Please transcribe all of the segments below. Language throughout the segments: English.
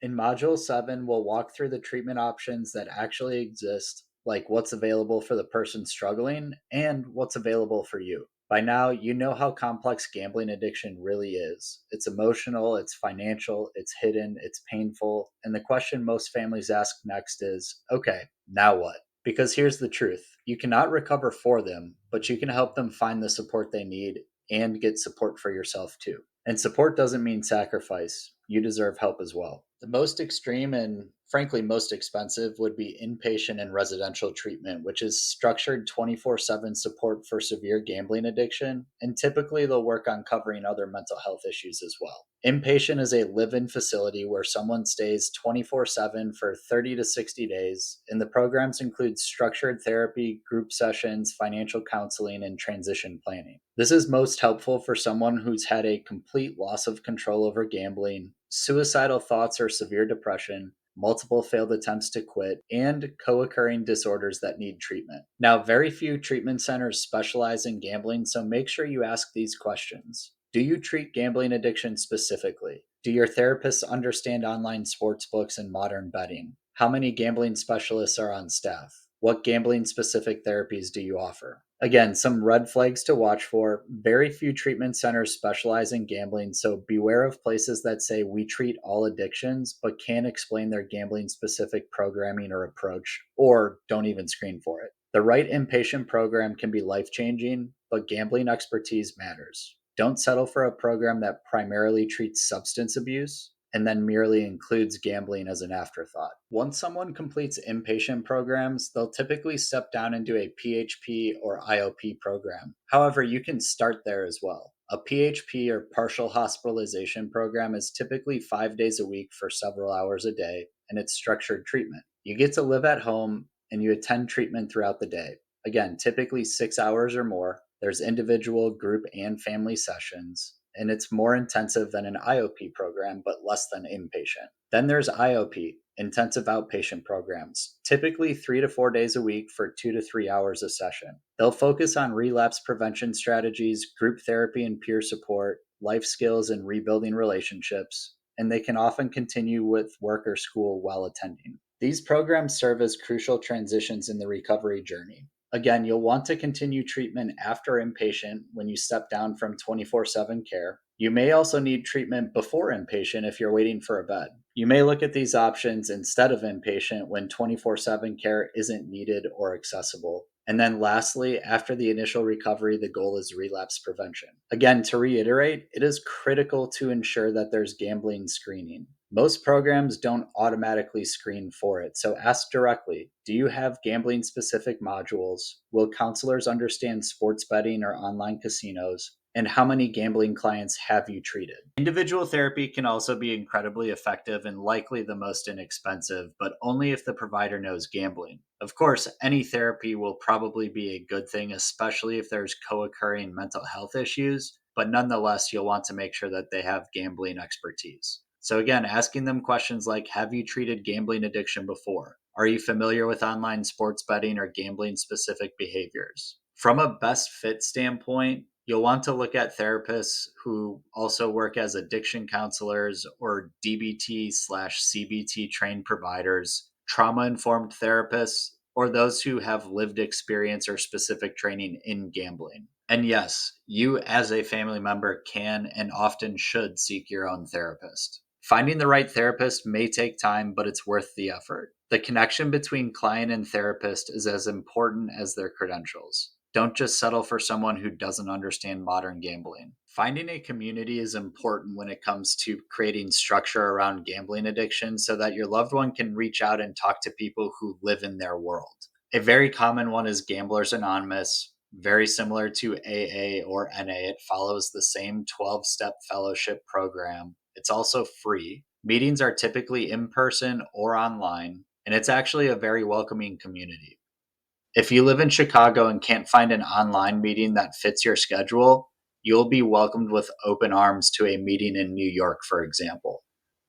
In Module 7, we'll walk through the treatment options that actually exist, like what's available for the person struggling and what's available for you. By now, you know how complex gambling addiction really is. It's emotional, it's financial, it's hidden, it's painful. And the question most families ask next is okay, now what? Because here's the truth, you cannot recover for them, but you can help them find the support they need and get support for yourself too. And support doesn't mean sacrifice. You deserve help as well. The most extreme and frankly most expensive would be inpatient and residential treatment, which is structured 24/7 support for severe gambling addiction. And typically they'll work on covering other mental health issues as well. Inpatient is a live in facility where someone stays 24/7 for 30 to 60 days. And the programs include structured therapy, group sessions, financial counseling, and transition planning. This is most helpful for someone who's had a complete loss of control over gambling, suicidal thoughts or severe depression, multiple failed attempts to quit, and co occurring disorders that need treatment. Now, very few treatment centers specialize in gambling, so make sure you ask these questions. Do you treat gambling addiction specifically? Do your therapists understand online sports books and modern betting? How many gambling specialists are on staff? What gambling specific therapies do you offer? Again, some red flags to watch for. Very few treatment centers specialize in gambling, so beware of places that say we treat all addictions but can't explain their gambling specific programming or approach, or don't even screen for it. The right inpatient program can be life changing, but gambling expertise matters. Don't settle for a program that primarily treats substance abuse and then merely includes gambling as an afterthought. Once someone completes inpatient programs, they'll typically step down into a PHP or IOP program. However, you can start there as well. A PHP or partial hospitalization program is typically 5 days a week for several hours a day, and it's structured treatment. You get to live at home and you attend treatment throughout the day. Again, typically 6 hours or more. There's individual, group, and family sessions, and it's more intensive than an IOP program, but less than inpatient. Then there's IOP, intensive outpatient programs, typically 3 to 4 days a week for 2 to 3 hours a session. They'll focus on relapse prevention strategies, group therapy and peer support, life skills, and rebuilding relationships, and they can often continue with work or school while attending. These programs serve as crucial transitions in the recovery journey. Again, you'll want to continue treatment after inpatient when you step down from 24/7 care. You may also need treatment before inpatient if you're waiting for a bed. You may look at these options instead of inpatient when 24/7 care isn't needed or accessible. And then lastly, after the initial recovery, the goal is relapse prevention. Again, to reiterate, it is critical to ensure that there's gambling screening. Most programs don't automatically screen for it, so ask directly, do you have gambling specific modules? Will counselors understand sports betting or online casinos? And how many gambling clients have you treated? Individual therapy can also be incredibly effective and likely the most inexpensive, but only if the provider knows gambling. Of course, any therapy will probably be a good thing, especially if there's co occurring mental health issues, but nonetheless, you'll want to make sure that they have gambling expertise. So, again, asking them questions like, have you treated gambling addiction before? Are you familiar with online sports betting or gambling specific behaviors? From a best fit standpoint, you'll want to look at therapists who also work as addiction counselors or DBT/CBT trained providers, trauma informed therapists, or those who have lived experience or specific training in gambling. And yes, you as a family member can and often should seek your own therapist. Finding the right therapist may take time, but it's worth the effort. The connection between client and therapist is as important as their credentials. Don't just settle for someone who doesn't understand modern gambling. Finding a community is important when it comes to creating structure around gambling addiction so that your loved one can reach out and talk to people who live in their world. A very common one is Gamblers Anonymous, very similar to AA or NA. It follows the same 12-step fellowship program. It's also free. Meetings are typically in person or online, and it's actually a very welcoming community. If you live in Chicago and can't find an online meeting that fits your schedule, you'll be welcomed with open arms to a meeting in New York, for example.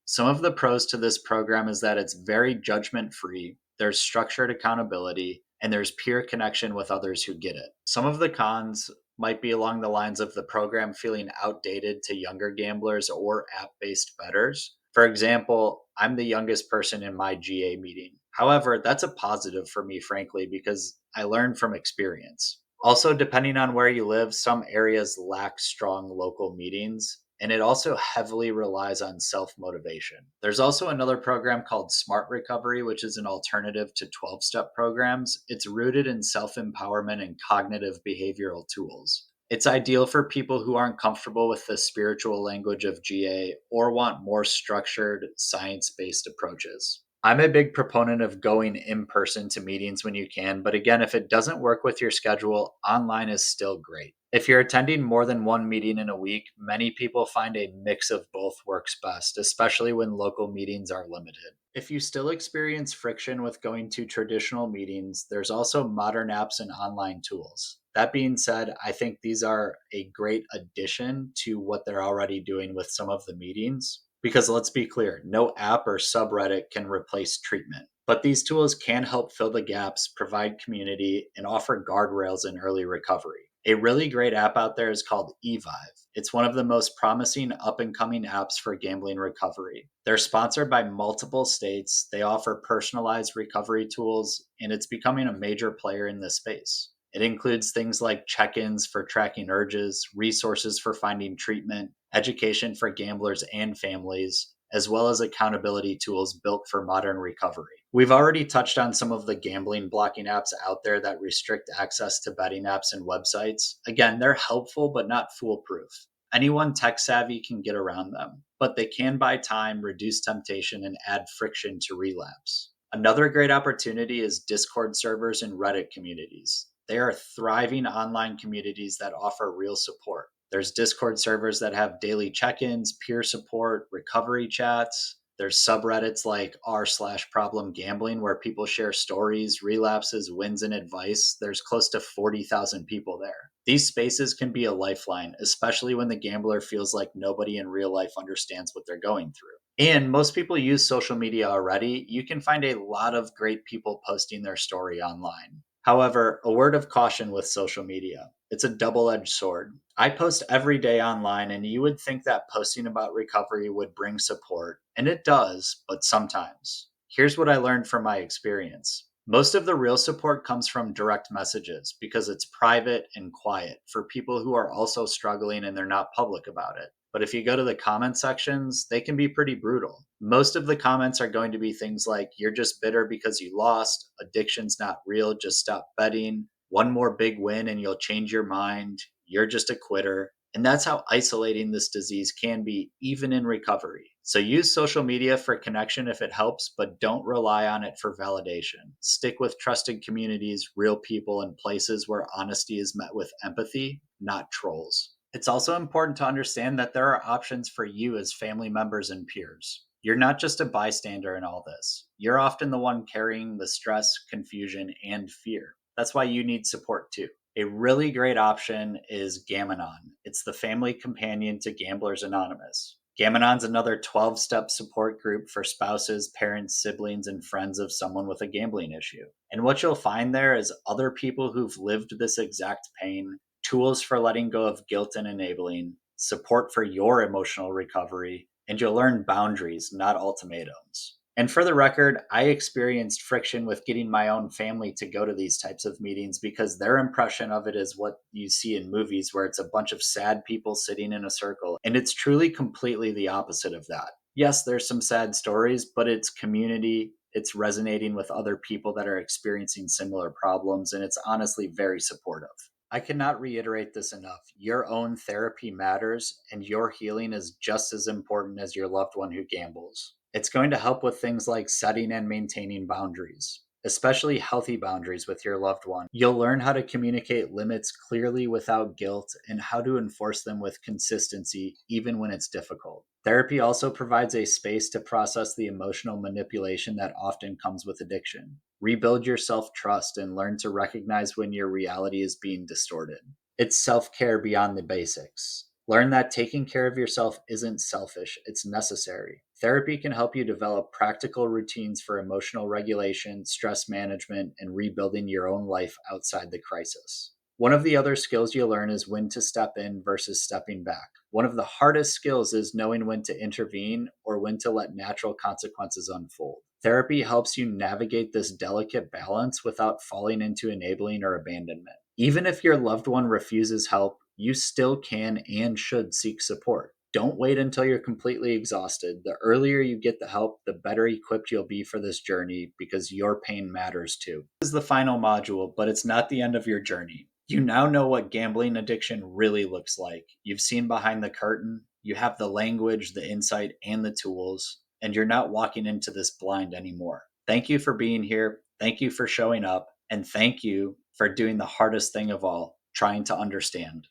Some of the pros to this program is that it's very judgment free, there's structured accountability, and there's peer connection with others who get it. Some of the cons might be along the lines of the program feeling outdated to younger gamblers or app based bettors. For example, I'm the youngest person in my GA meeting. However, that's a positive for me, frankly, because I learn from experience. Also, depending on where you live, some areas lack strong local meetings, and it also heavily relies on self motivation. There's also another program called Smart Recovery, which is an alternative to 12-step programs. It's rooted in self empowerment and cognitive behavioral tools. It's ideal for people who aren't comfortable with the spiritual language of GA or want more structured, science based approaches. I'm a big proponent of going in person to meetings when you can, but again, if it doesn't work with your schedule, online is still great. If you're attending more than one meeting in a week, many people find a mix of both works best, especially when local meetings are limited. If you still experience friction with going to traditional meetings, there's also modern apps and online tools. That being said, I think these are a great addition to what they're already doing with some of the meetings. Because let's be clear, no app or subreddit can replace treatment. But these tools can help fill the gaps, provide community, and offer guardrails in early recovery. A really great app out there is called eVive. It's one of the most promising up and coming apps for gambling recovery. They're sponsored by multiple states, they offer personalized recovery tools, and it's becoming a major player in this space. It includes things like check ins for tracking urges, resources for finding treatment, education for gamblers and families, as well as accountability tools built for modern recovery. We've already touched on some of the gambling blocking apps out there that restrict access to betting apps and websites. Again, they're helpful but not foolproof. Anyone tech savvy can get around them, but they can buy time, reduce temptation, and add friction to relapse. Another great opportunity is Discord servers and Reddit communities. They are thriving online communities that offer real support. There's Discord servers that have daily check-ins, peer support, recovery chats. There's subreddits like r/problem gambling where people share stories, relapses, wins, and advice. There's close to 40,000 people there. These spaces can be a lifeline, especially when the gambler feels like nobody in real life understands what they're going through. And most people use social media already. You can find a lot of great people posting their story online. However, a word of caution with social media. It's a double edged sword. I post every day online, and you would think that posting about recovery would bring support, and it does, but sometimes. Here's what I learned from my experience. Most of the real support comes from direct messages because it's private and quiet for people who are also struggling and they're not public about it. But if you go to the comment sections, they can be pretty brutal. Most of the comments are going to be things like, you're just bitter because you lost, addiction's not real, just stop betting, one more big win and you'll change your mind, you're just a quitter. And that's how isolating this disease can be, even in recovery. So use social media for connection if it helps, but don't rely on it for validation. Stick with trusted communities, real people, and places where honesty is met with empathy, not trolls. It's also important to understand that there are options for you as family members and peers. You're not just a bystander in all this. You're often the one carrying the stress, confusion, and fear. That's why you need support too. A really great option is Gamanon. It's the family companion to Gamblers Anonymous. Gamanon's another 12-step support group for spouses, parents, siblings, and friends of someone with a gambling issue. And what you'll find there is other people who've lived this exact pain, tools for letting go of guilt and enabling, support for your emotional recovery, and you'll learn boundaries, not ultimatums. And for the record, I experienced friction with getting my own family to go to these types of meetings because their impression of it is what you see in movies where it's a bunch of sad people sitting in a circle. And it's truly completely the opposite of that. Yes, there's some sad stories, but it's community. It's resonating with other people that are experiencing similar problems, and it's honestly very supportive. I cannot reiterate this enough. Your own therapy matters, and your healing is just as important as your loved one who gambles. It's going to help with things like setting and maintaining boundaries, especially healthy boundaries with your loved one. You'll learn how to communicate limits clearly without guilt and how to enforce them with consistency, even when it's difficult. Therapy also provides a space to process the emotional manipulation that often comes with addiction. Rebuild your self trust and learn to recognize when your reality is being distorted. It's self care beyond the basics. Learn that taking care of yourself isn't selfish, it's necessary. Therapy can help you develop practical routines for emotional regulation, stress management, and rebuilding your own life outside the crisis. One of the other skills you learn is when to step in versus stepping back. One of the hardest skills is knowing when to intervene or when to let natural consequences unfold. Therapy helps you navigate this delicate balance without falling into enabling or abandonment. Even if your loved one refuses help, you still can and should seek support. Don't wait until you're completely exhausted. The earlier you get the help, the better equipped you'll be for this journey because your pain matters too. This is the final module, but it's not the end of your journey. You now know what gambling addiction really looks like. You've seen behind the curtain, you have the language, the insight, and the tools, and you're not walking into this blind anymore. Thank you for being here. Thank you for showing up. And thank you for doing the hardest thing of all, trying to understand.